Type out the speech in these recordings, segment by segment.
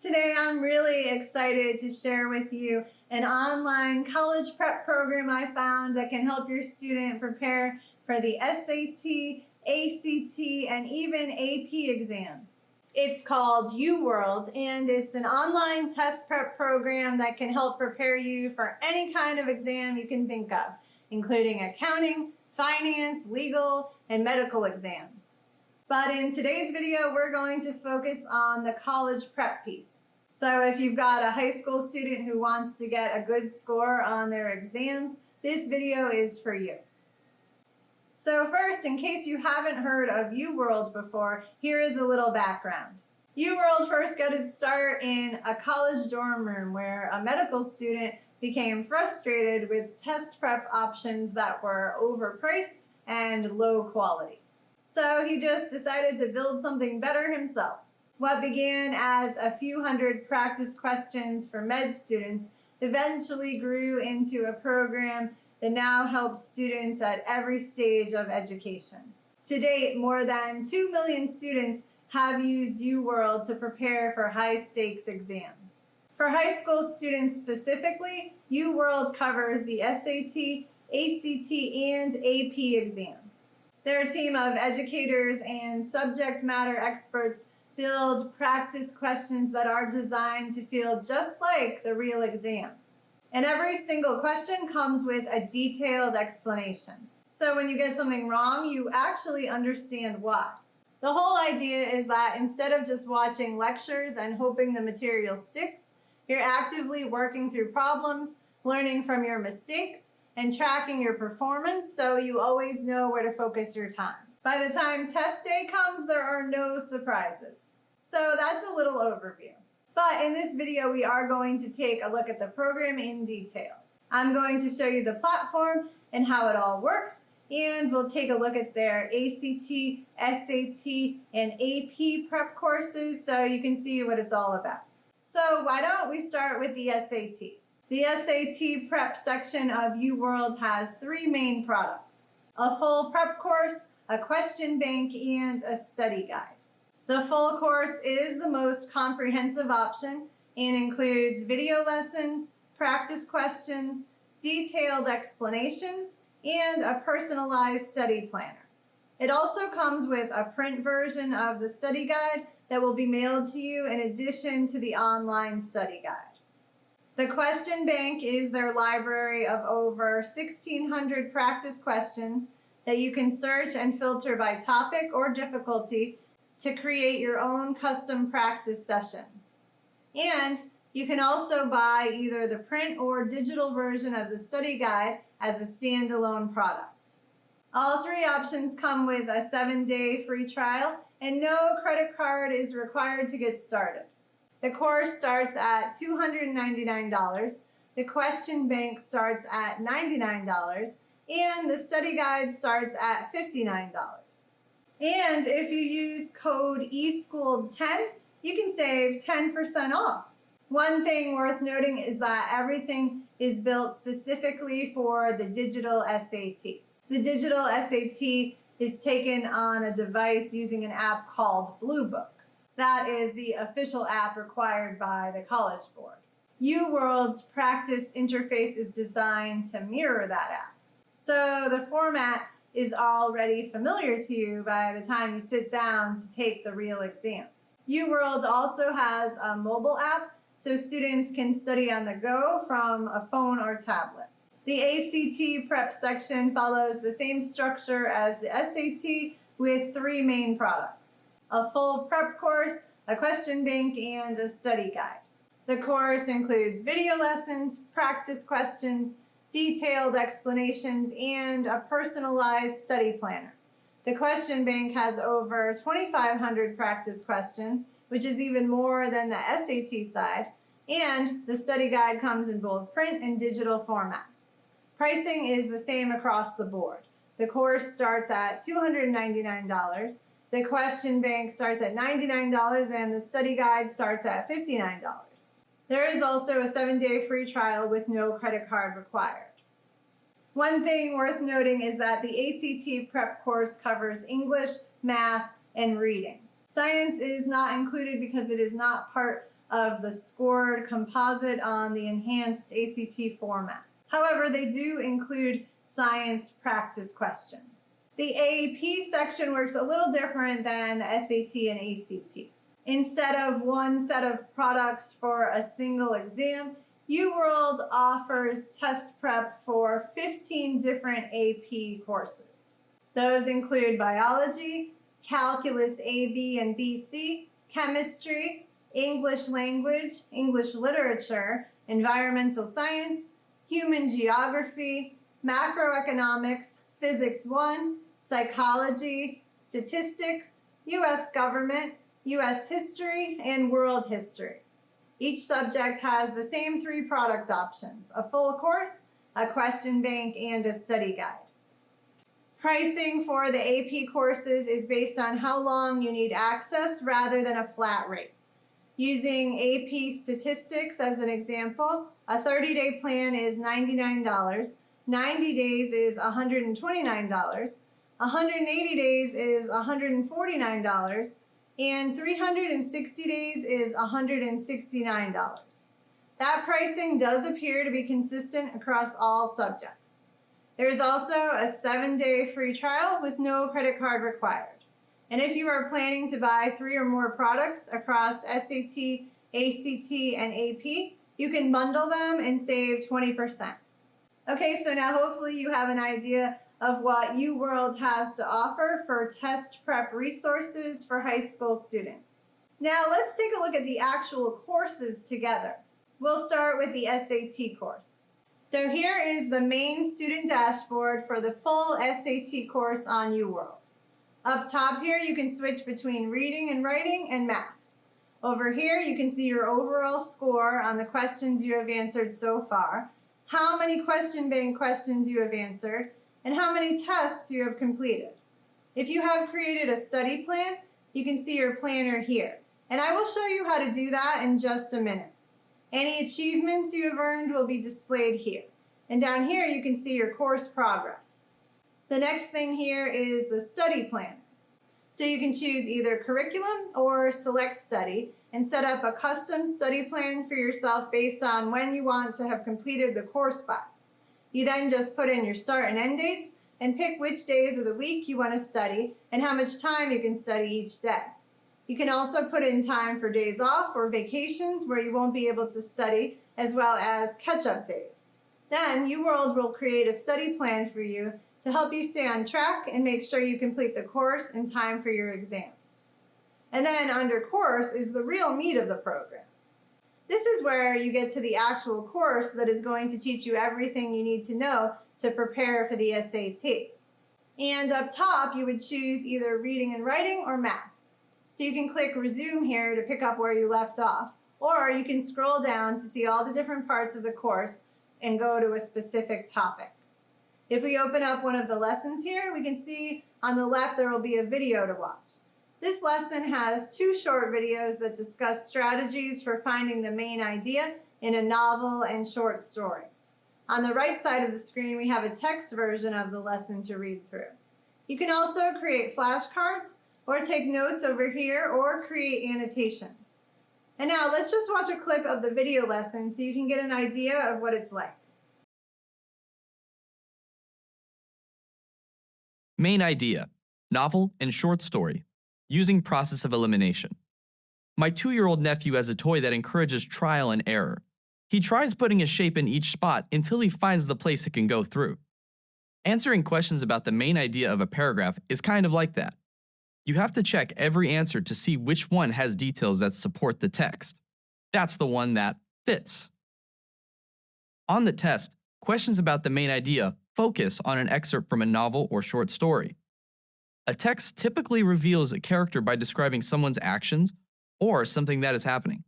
Today I'm really excited to share with you an online college prep program I found that can help your student prepare for the SAT, ACT, and even AP exams. It's called UWorld, and it's an online test prep program that can help prepare you for any kind of exam you can think of, including accounting, finance, legal, and medical exams. But in today's video, we're going to focus on the college prep piece. So if you've got a high school student who wants to get a good score on their exams, this video is for you. So first, in case you haven't heard of UWorld before, here is a little background. UWorld first got its start in a college dorm room where a medical student became frustrated with test prep options that were overpriced and low quality. So he just decided to build something better himself. What began as a few hundred practice questions for med students eventually grew into a program that now helps students at every stage of education. To date, more than 2 million students have used UWorld to prepare for high-stakes exams. For high school students specifically, UWorld covers the SAT, ACT, and AP exams. They're a team of educators and subject matter experts build practice questions that are designed to feel just like the real exam. And every single question comes with a detailed explanation. So when you get something wrong, you actually understand why. The whole idea is that instead of just watching lectures and hoping the material sticks, you're actively working through problems, learning from your mistakes, and tracking your performance so you always know where to focus your time. By the time test day comes, there are no surprises. So that's a little overview. But in this video, we are going to take a look at the program in detail. I'm going to show you the platform and how it all works, and we'll take a look at their ACT, SAT, and AP prep courses so you can see what it's all about. So why don't we start with the SAT? The SAT prep section of UWorld has 3 main products: a full prep course, a question bank, and a study guide. The full course is the most comprehensive option and includes video lessons, practice questions, detailed explanations, and a personalized study planner. It also comes with a print version of the study guide that will be mailed to you in addition to the online study guide. The question bank is their library of over 1,600 practice questions that you can search and filter by topic or difficulty to create your own custom practice sessions. And you can also buy either the print or digital version of the study guide as a standalone product. All 3 options come with a 7-day free trial, and no credit card is required to get started. The course starts at $299, the question bank starts at $99, and the study guide starts at $59. And if you use code eSchooled10, you can save 10% off. One thing worth noting is that everything is built specifically for the digital SAT. The digital SAT is taken on a device using an app called Bluebook. That is the official app required by the College Board. UWorld's practice interface is designed to mirror that app. So the format is already familiar to you by the time you sit down to take the real exam. UWorld also has a mobile app so students can study on the go from a phone or tablet. The ACT prep section follows the same structure as the SAT with 3 main products: a full prep course, a question bank, and a study guide. The course includes video lessons, practice questions, detailed explanations, and a personalized study planner. The question bank has over 2,500 practice questions, which is even more than the SAT side, and the study guide comes in both print and digital formats. Pricing is the same across the board. The course starts at $299, the question bank starts at $99, and the study guide starts at $59. There is also a 7-day free trial with no credit card required. One thing worth noting is that the ACT prep course covers English, math, and reading. Science is not included because it is not part of the scored composite on the enhanced ACT format. However, they do include science practice questions. The AAP section works a little different than the SAT and ACT. Instead of one set of products for a single exam, UWorld offers test prep for 15 different AP courses. Those include biology, calculus A, B, and BC, chemistry, English language, English literature, environmental science, human geography, macroeconomics, physics 1, psychology, statistics, U.S. government, U.S. history, and world history. Each subject has the same 3 product options: a full course, a question bank, and a study guide. Pricing for the AP courses is based on how long you need access rather than a flat rate. Using AP statistics as an example, a 30-day plan is $99, 90 days is $129, 180 days is $149, and 360 days is $169. That pricing does appear to be consistent across all subjects. There is also a 7-day free trial with no credit card required. And if you are planning to buy 3 or more products across SAT, ACT, and AP, you can bundle them and save 20%. Okay, so now hopefully you have an idea of what UWorld has to offer for test prep resources for high school students. Now let's take a look at the actual courses together. We'll start with the SAT course. So here is the main student dashboard for the full SAT course on UWorld. Up top here, you can switch between reading and writing and math. Over here, you can see your overall score on the questions you have answered so far, how many question bank questions you have answered, and how many tests you have completed. If you have created a study plan, you can see your planner here. And I will show you how to do that in just a minute. Any achievements you have earned will be displayed here. And down here, you can see your course progress. The next thing here is the study planner. So you can choose either curriculum or select study and set up a custom study plan for yourself based on when you want to have completed the course by. You then just put in your start and end dates and pick which days of the week you want to study and how much time you can study each day. You can also put in time for days off or vacations where you won't be able to study, as well as catch-up days. Then UWorld will create a study plan for you to help you stay on track and make sure you complete the course in time for your exam. And then under course is the real meat of the program. This is where you get to the actual course that is going to teach you everything you need to know to prepare for the SAT. And up top, you would choose either reading and writing or math. So you can click resume here to pick up where you left off, or you can scroll down to see all the different parts of the course and go to a specific topic. If we open up one of the lessons here, we can see on the left there will be a video to watch. This lesson has 2 short videos that discuss strategies for finding the main idea in a novel and short story. On the right side of the screen, we have a text version of the lesson to read through. You can also create flashcards or take notes over here or create annotations. And now let's just watch a clip of the video lesson so you can get an idea of what it's like. Main idea, novel and short story, using process of elimination. My 2-year-old nephew has a toy that encourages trial and error. He tries putting a shape in each spot until he finds the place it can go through. Answering questions about the main idea of a paragraph is kind of like that. You have to check every answer to see which one has details that support the text. That's the one that fits. On the test, questions about the main idea focus on an excerpt from a novel or short story. A text typically reveals a character by describing someone's actions or something that is happening.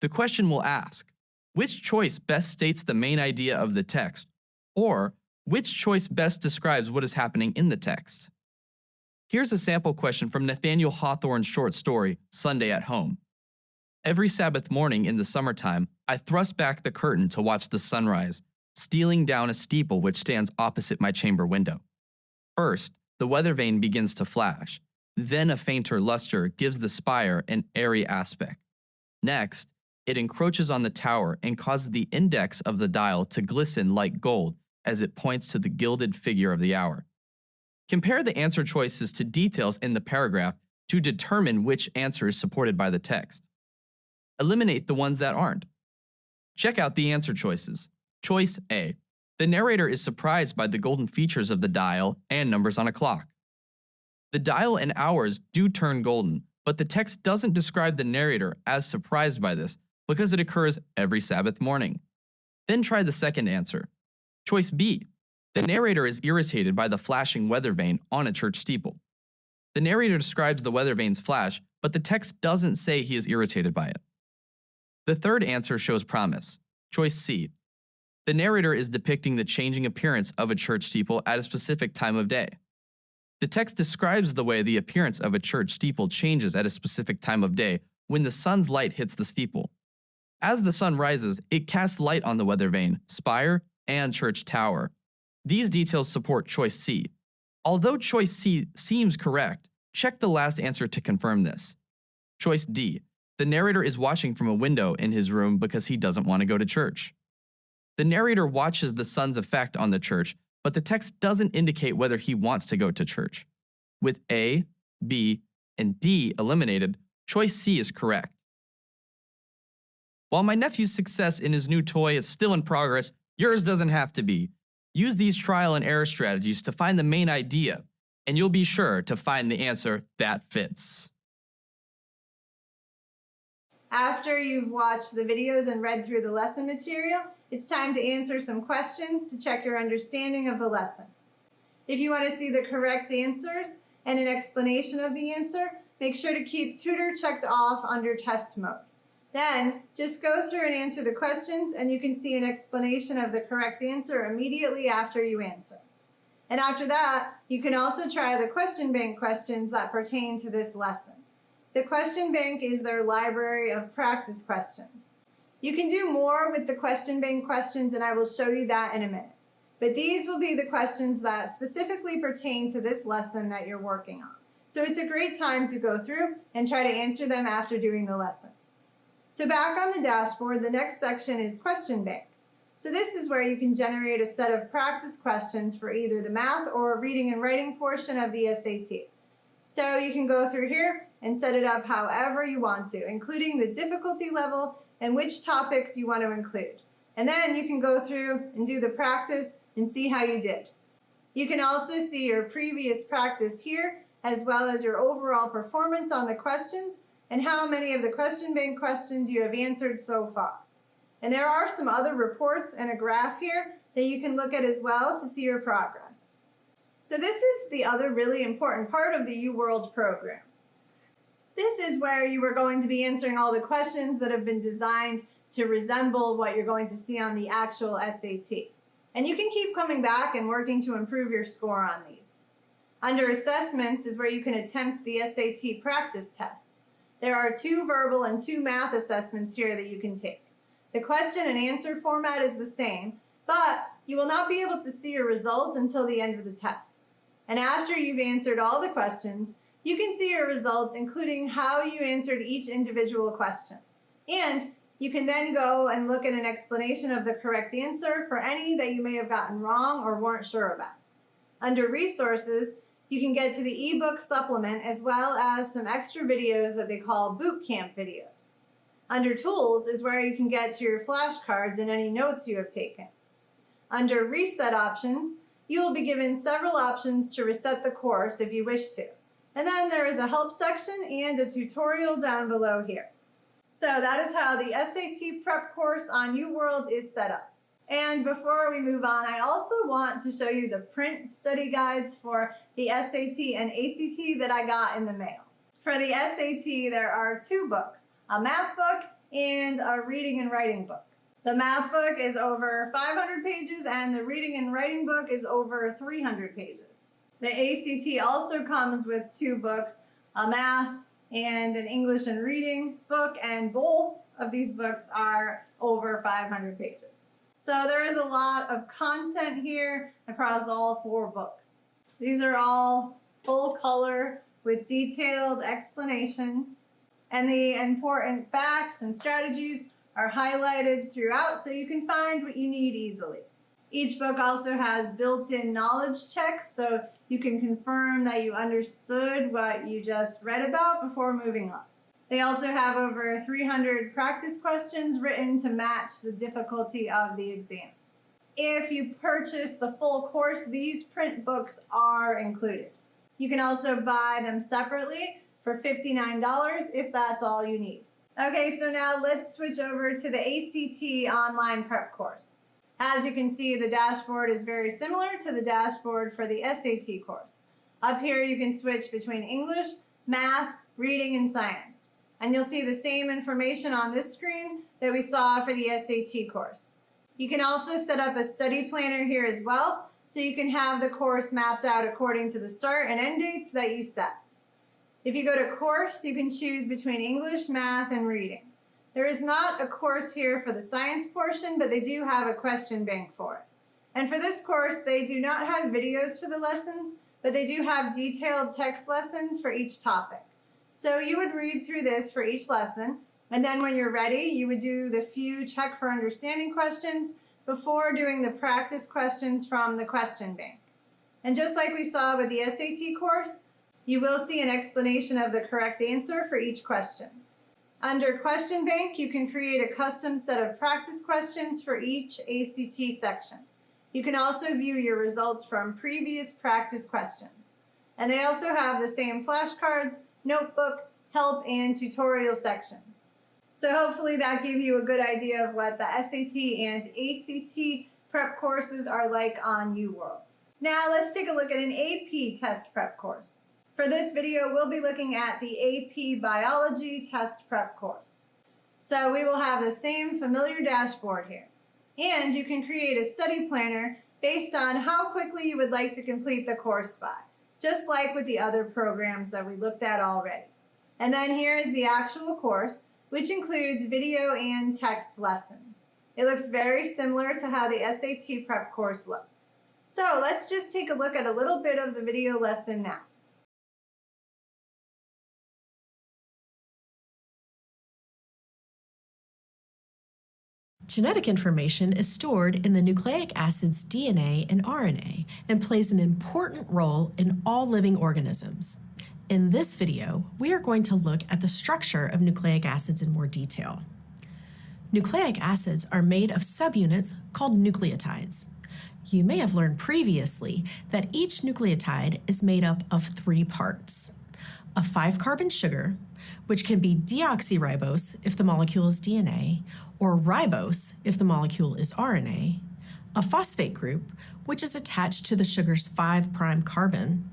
The question will ask, which choice best states the main idea of the text, or which choice best describes what is happening in the text? Here's a sample question from Nathaniel Hawthorne's short story, Sunday at Home. Every Sabbath morning in the summertime, I thrust back the curtain to watch the sunrise, stealing down a steeple which stands opposite my chamber window. First, the weather vane begins to flash. Then a fainter luster gives the spire an airy aspect. Next, it encroaches on the tower and causes the index of the dial to glisten like gold as it points to the gilded figure of the hour. Compare the answer choices to details in the paragraph to determine which answer is supported by the text. Eliminate the ones that aren't. Check out the answer choices. Choice A. The narrator is surprised by the golden features of the dial and numbers on a clock. The dial and hours do turn golden, but the text doesn't describe the narrator as surprised by this because it occurs every Sabbath morning. Then try the second answer. Choice B. The narrator is irritated by the flashing weather vane on a church steeple. The narrator describes the weather vane's flash, but the text doesn't say he is irritated by it. The third answer shows promise. Choice C. The narrator is depicting the changing appearance of a church steeple at a specific time of day. The text describes the way the appearance of a church steeple changes at a specific time of day when the sun's light hits the steeple. As the sun rises, it casts light on the weather vane, spire, and church tower. These details support choice C. Although choice C seems correct, check the last answer to confirm this. Choice D. The narrator is watching from a window in his room because he doesn't want to go to church. The narrator watches the sun's effect on the church, but the text doesn't indicate whether he wants to go to church. With A, B, and D eliminated, choice C is correct. While my nephew's success in his new toy is still in progress, yours doesn't have to be. Use these trial and error strategies to find the main idea, and you'll be sure to find the answer that fits. After you've watched the videos and read through the lesson material, it's time to answer some questions to check your understanding of the lesson. If you want to see the correct answers and an explanation of the answer, make sure to keep Tutor checked off under test mode. Then, just go through and answer the questions and you can see an explanation of the correct answer immediately after you answer. And after that, you can also try the question bank questions that pertain to this lesson. The question bank is their library of practice questions. You can do more with the question bank questions and I will show you that in a minute. But these will be the questions that specifically pertain to this lesson that you're working on. So it's a great time to go through and try to answer them after doing the lesson. So back on the dashboard, the next section is question bank. So this is where you can generate a set of practice questions for either the math or reading and writing portion of the SAT. So you can go through here and set it up however you want to, including the difficulty level and which topics you want to include. And then you can go through and do the practice and see how you did. You can also see your previous practice here, as well as your overall performance on the questions and how many of the question bank questions you have answered so far. And there are some other reports and a graph here that you can look at as well to see your progress. So this is the other really important part of the UWorld program. This is where you are going to be answering all the questions that have been designed to resemble what you're going to see on the actual SAT. And you can keep coming back and working to improve your score on these. Under assessments is where you can attempt the SAT practice test. There are 2 verbal and 2 math assessments here that you can take. The question and answer format is the same, but you will not be able to see your results until the end of the test. And after you've answered all the questions, you can see your results, including how you answered each individual question. And you can then go and look at an explanation of the correct answer for any that you may have gotten wrong or weren't sure about. Under resources, you can get to the ebook supplement as well as some extra videos that they call boot camp videos. Under tools is where you can get to your flashcards and any notes you have taken. Under reset options, you will be given several options to reset the course if you wish to. And then there is a help section and a tutorial down below here. So that is how the SAT prep course on UWorld is set up. And before we move on, I also want to show you the print study guides for the SAT and ACT that I got in the mail. For the SAT, there are 2 books, a math book and a reading and writing book. The math book is over 500 pages and the reading and writing book is over 300 pages. The ACT also comes with 2 books, a math and an English and reading book, and both of these books are over 500 pages. So there is a lot of content here across all 4 books. These are all full color with detailed explanations. And the important facts and strategies are highlighted throughout so you can find what you need easily. Each book also has built-in knowledge checks so you can confirm that you understood what you just read about before moving on. They also have over 300 practice questions written to match the difficulty of the exam. If you purchase the full course, these print books are included. You can also buy them separately for $59 if that's all you need. Okay, so now let's switch over to the ACT online prep course. As you can see, the dashboard is very similar to the dashboard for the SAT course. Up here, you can switch between English, math, reading, and science. And you'll see the same information on this screen that we saw for the SAT course. You can also set up a study planner here as well, so you can have the course mapped out according to the start and end dates that you set. If you go to course, you can choose between English, math, and reading. There is not a course here for the science portion, but they do have a question bank for it. And for this course, they do not have videos for the lessons, but they do have detailed text lessons for each topic. So you would read through this for each lesson, and then when you're ready, you would do the few check for understanding questions before doing the practice questions from the question bank. And just like we saw with the SAT course, you will see an explanation of the correct answer for each question. Under Question Bank, you can create a custom set of practice questions for each ACT section. You can also view your results from previous practice questions. And they also have the same flashcards, notebook, help, and tutorial sections. So hopefully that gave you a good idea of what the SAT and ACT prep courses are like on UWorld. Now let's take a look at an AP test prep course. For this video, we'll be looking at the AP Biology Test Prep course. So we will have the same familiar dashboard here. And you can create a study planner based on how quickly you would like to complete the course by, just like with the other programs that we looked at already. And then here is the actual course, which includes video and text lessons. It looks very similar to how the SAT prep course looked. So let's just take a look at a little bit of the video lesson now. Genetic information is stored in the nucleic acids DNA and RNA and plays an important role in all living organisms. In this video, we are going to look at the structure of nucleic acids in more detail. Nucleic acids are made of subunits called nucleotides. You may have learned previously that each nucleotide is made up of 3 parts: a 5-carbon sugar, which can be deoxyribose if the molecule is DNA, or ribose if the molecule is RNA, a phosphate group, which is attached to the sugar's 5' carbon,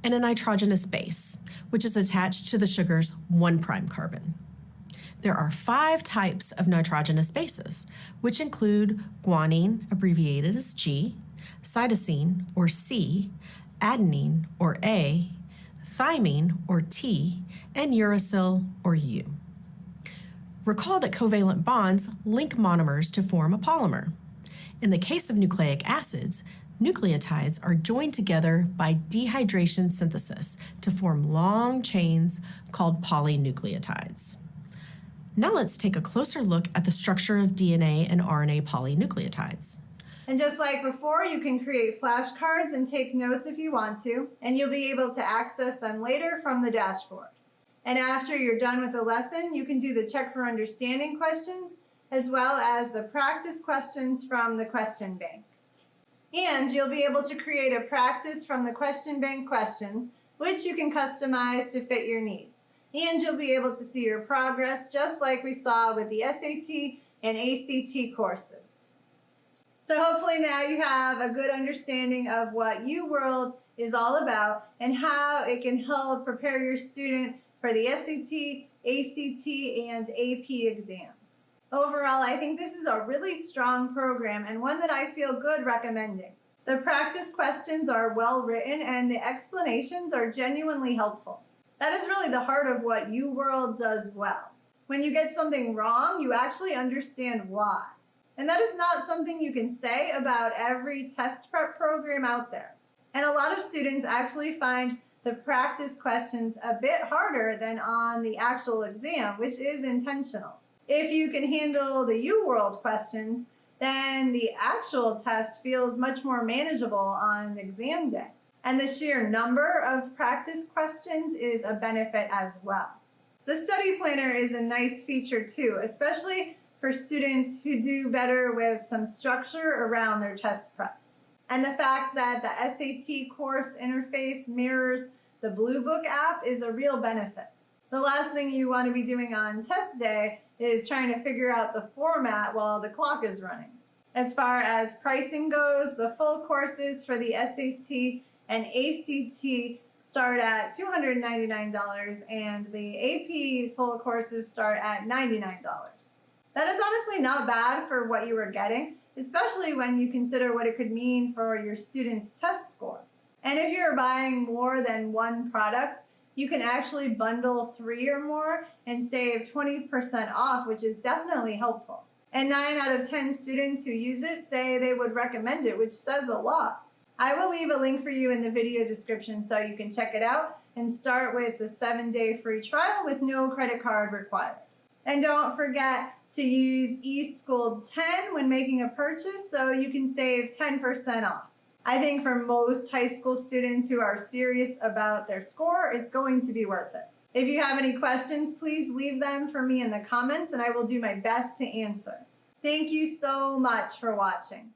and a nitrogenous base, which is attached to the sugar's 1' carbon. There are 5 types of nitrogenous bases, which include guanine, abbreviated as G, cytosine, or C, adenine, or A, thymine, or T, and uracil, or U. Recall that covalent bonds link monomers to form a polymer. In the case of nucleic acids, nucleotides are joined together by dehydration synthesis to form long chains called polynucleotides. Now let's take a closer look at the structure of DNA and RNA polynucleotides. And just like before, you can create flashcards and take notes if you want to, and you'll be able to access them later from the dashboard. And after you're done with the lesson, you can do the check for understanding questions, as well as the practice questions from the question bank. And you'll be able to create a practice from the question bank questions, which you can customize to fit your needs. And you'll be able to see your progress, just like we saw with the SAT and ACT courses. So hopefully now you have a good understanding of what UWorld is all about and how it can help prepare your student for the SAT, ACT, and AP exams. Overall, I think this is a really strong program and one that I feel good recommending. The practice questions are well written and the explanations are genuinely helpful. That is really the heart of what UWorld does well. When you get something wrong, you actually understand why. And that is not something you can say about every test prep program out there. And a lot of students actually find the practice questions a bit harder than on the actual exam, which is intentional. If you can handle the UWorld questions, then the actual test feels much more manageable on exam day. And the sheer number of practice questions is a benefit as well. The study planner is a nice feature too, especially for students who do better with some structure around their test prep. And the fact that the SAT course interface mirrors the Bluebook app is a real benefit. The last thing you want to be doing on test day is trying to figure out the format while the clock is running. As far as pricing goes, the full courses for the SAT and ACT start at $299 and the AP full courses start at $99. That is honestly not bad for what you were getting, especially when you consider what it could mean for your student's test score. And if you're buying more than one product, you can actually bundle 3 or more and save 20% off, which is definitely helpful. And 9 out of 10 students who use it say they would recommend it, which says a lot. I will leave a link for you in the video description so you can check it out and start with the 7-day free trial with no credit card required. And don't forget to use eSchool10 when making a purchase so you can save 10% off. I think for most high school students who are serious about their score, it's going to be worth it. If you have any questions, please leave them for me in the comments and I will do my best to answer. Thank you so much for watching.